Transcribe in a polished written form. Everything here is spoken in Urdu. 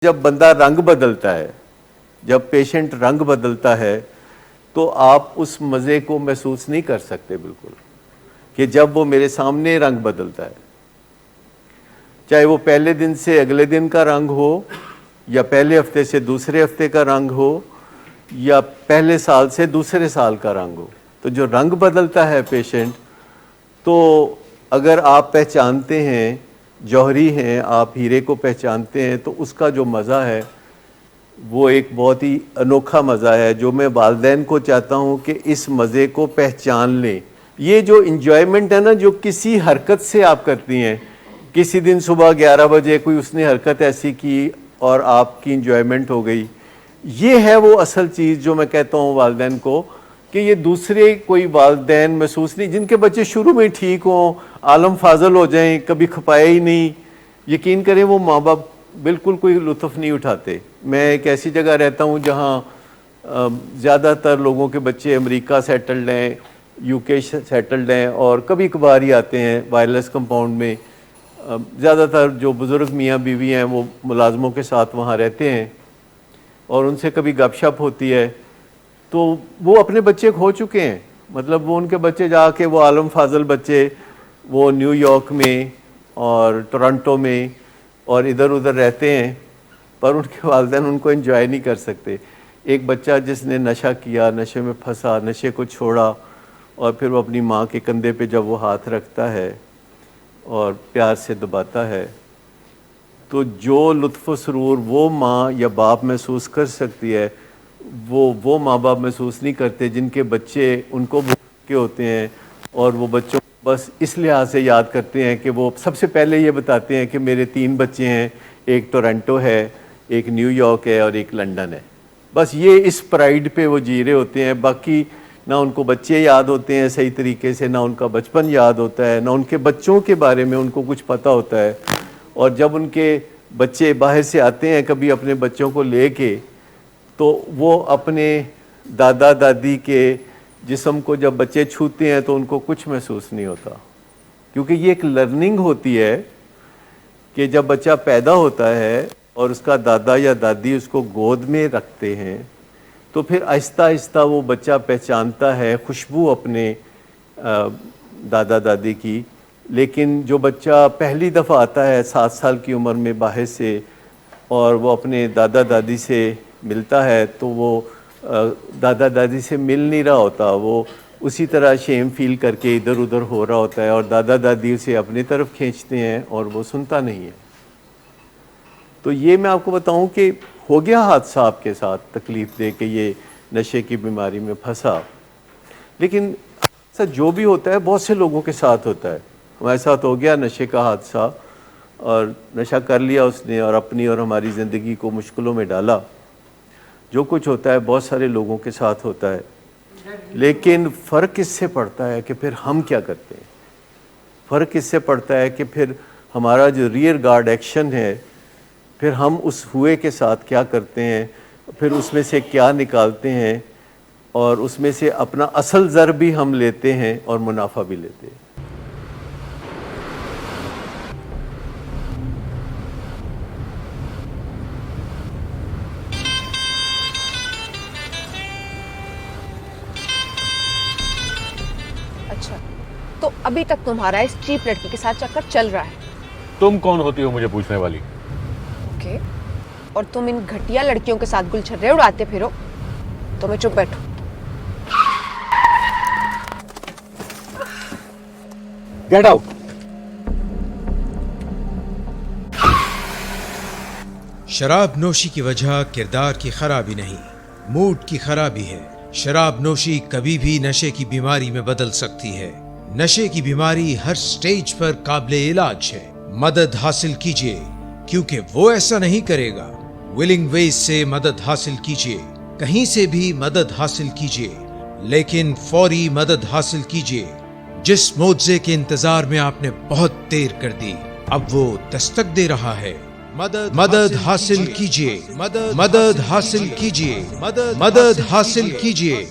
جب بندہ رنگ بدلتا ہے، جب پیشنٹ رنگ بدلتا ہے تو آپ اس مزے کو محسوس نہیں کر سکتے بالکل، کہ جب وہ میرے سامنے رنگ بدلتا ہے، چاہے وہ پہلے دن سے اگلے دن کا رنگ ہو، یا پہلے ہفتے سے دوسرے ہفتے کا رنگ ہو، یا پہلے سال سے دوسرے سال کا رنگ ہو۔ تو جو رنگ بدلتا ہے پیشنٹ، تو اگر آپ پہچانتے ہیں، جوہری ہیں، آپ ہیرے کو پہچانتے ہیں، تو اس کا جو مزہ ہے وہ ایک بہت ہی انوکھا مزہ ہے، جو میں والدین کو چاہتا ہوں کہ اس مزے کو پہچان لیں۔ یہ جو انجوائمنٹ ہے نا، جو کسی حرکت سے آپ کرتی ہیں، کسی دن صبح 11 بجے کوئی اس نے حرکت ایسی کی اور آپ کی انجوائمنٹ ہو گئی، یہ ہے وہ اصل چیز جو میں کہتا ہوں والدین کو، کہ یہ دوسرے کوئی والدین محسوس نہیں، جن کے بچے شروع میں ٹھیک ہوں، عالم فاضل ہو جائیں، کبھی کھپائے ہی نہیں، یقین کریں وہ ماں باپ بالکل کوئی لطف نہیں اٹھاتے۔ میں ایک ایسی جگہ رہتا ہوں جہاں زیادہ تر لوگوں کے بچے امریکہ سیٹلڈ ہیں، یو کے سیٹلڈ ہیں، اور کبھی کبھار ہی آتے ہیں وائرلیس کمپاؤنڈ میں۔ زیادہ تر جو بزرگ میاں بیوی ہیں وہ ملازموں کے ساتھ وہاں رہتے ہیں، اور ان سے کبھی گپ شپ ہوتی ہے، تو وہ اپنے بچے کھو چکے ہیں۔ مطلب وہ ان کے بچے جا کے، وہ عالم فاضل بچے، وہ نیو یارک میں اور ٹورنٹو میں اور ادھر ادھر رہتے ہیں، پر ان کے والدین ان کو انجوائے نہیں کر سکتے۔ ایک بچہ جس نے نشہ کیا، نشے میں پھنسا، نشے کو چھوڑا، اور پھر وہ اپنی ماں کے کندھے پہ جب وہ ہاتھ رکھتا ہے اور پیار سے دباتا ہے، تو جو لطف و سرور وہ ماں یا باپ محسوس کر سکتی ہے، وہ ماں باپ محسوس نہیں کرتے، جن کے بچے ان کو بھول کے ہوتے ہیں، اور وہ بچوں بس اس لحاظ سے یاد کرتے ہیں کہ وہ سب سے پہلے یہ بتاتے ہیں کہ میرے 3 بچے ہیں، ایک ٹورنٹو ہے، ایک نیو یارک ہے، اور ایک لنڈن ہے۔ بس یہ اس پرائیڈ پہ وہ جی رہے ہوتے ہیں، باقی نہ ان کو بچے یاد ہوتے ہیں صحیح طریقے سے، نہ ان کا بچپن یاد ہوتا ہے، نہ ان کے بچوں کے بارے میں ان کو کچھ پتہ ہوتا ہے۔ اور جب ان کے بچے باہر سے آتے ہیں کبھی اپنے بچوں کو لے کے، تو وہ اپنے دادا دادی کے جسم کو جب بچے چھوتے ہیں تو ان کو کچھ محسوس نہیں ہوتا، کیونکہ یہ ایک لرننگ ہوتی ہے کہ جب بچہ پیدا ہوتا ہے اور اس کا دادا یا دادی اس کو گود میں رکھتے ہیں، تو پھر آہستہ آہستہ وہ بچہ پہچانتا ہے خوشبو اپنے دادا دادی کی۔ لیکن جو بچہ پہلی دفعہ آتا ہے 7 سال کی عمر میں باہر سے، اور وہ اپنے دادا دادی سے ملتا ہے، تو وہ دادا دادی سے مل نہیں رہا ہوتا، وہ اسی طرح شیم فیل کر کے ادھر ادھر ہو رہا ہوتا ہے، اور دادا دادی اسے اپنی طرف کھینچتے ہیں اور وہ سنتا نہیں ہے۔ تو یہ میں آپ کو بتاؤں کہ ہو گیا حادثہ آپ کے ساتھ تکلیف دے کہ یہ نشے کی بیماری میں پھنسا، لیکن حادثہ جو بھی ہوتا ہے بہت سے لوگوں کے ساتھ ہوتا ہے۔ ہمارے ساتھ ہو گیا نشے کا حادثہ، اور نشہ کر لیا اس نے اور اپنی اور ہماری زندگی کو مشکلوں میں ڈالا۔ جو کچھ ہوتا ہے بہت سارے لوگوں کے ساتھ ہوتا ہے، لیکن فرق اس سے پڑتا ہے کہ پھر ہم کیا کرتے ہیں۔ فرق اس سے پڑتا ہے کہ پھر ہمارا جو ریئر گارڈ ایکشن ہے، پھر ہم اس ہوئے کے ساتھ کیا کرتے ہیں، پھر اس میں سے کیا نکالتے ہیں، اور اس میں سے اپنا اصل زر بھی ہم لیتے ہیں اور منافع بھی لیتے ہیں۔ اچھا، تو ابھی تک تمہارا اس چیپ لڑکی کے ساتھ چکر چل رہا ہے؟ تم کون ہوتی ہو مجھے پوچھنے والی؟ اوکے، اور تم ان گھٹیا لڑکیوں کے ساتھ گل چھرے اڑاتے پھرو، تو میں چپ بیٹھو۔ Get out. شراب نوشی کی وجہ کردار کی خرابی نہیں، موڈ کی خرابی ہے۔ شراب نوشی کبھی بھی نشے کی بیماری میں بدل سکتی ہے۔ نشے کی بیماری ہر سٹیج پر قابل علاج ہے۔ مدد حاصل کیجیے، کیونکہ وہ ایسا نہیں کرے گا۔ ولنگ ویز سے مدد حاصل کیجیے، کہیں سے بھی مدد حاصل کیجیے، لیکن فوری مدد حاصل کیجیے۔ جس معجزے کے انتظار میں آپ نے بہت دیر کر دی، اب وہ دستک دے رہا ہے۔ مدد حاصل کیجیے، مدد حاصل کیجیے، مدد حاصل کیجیے۔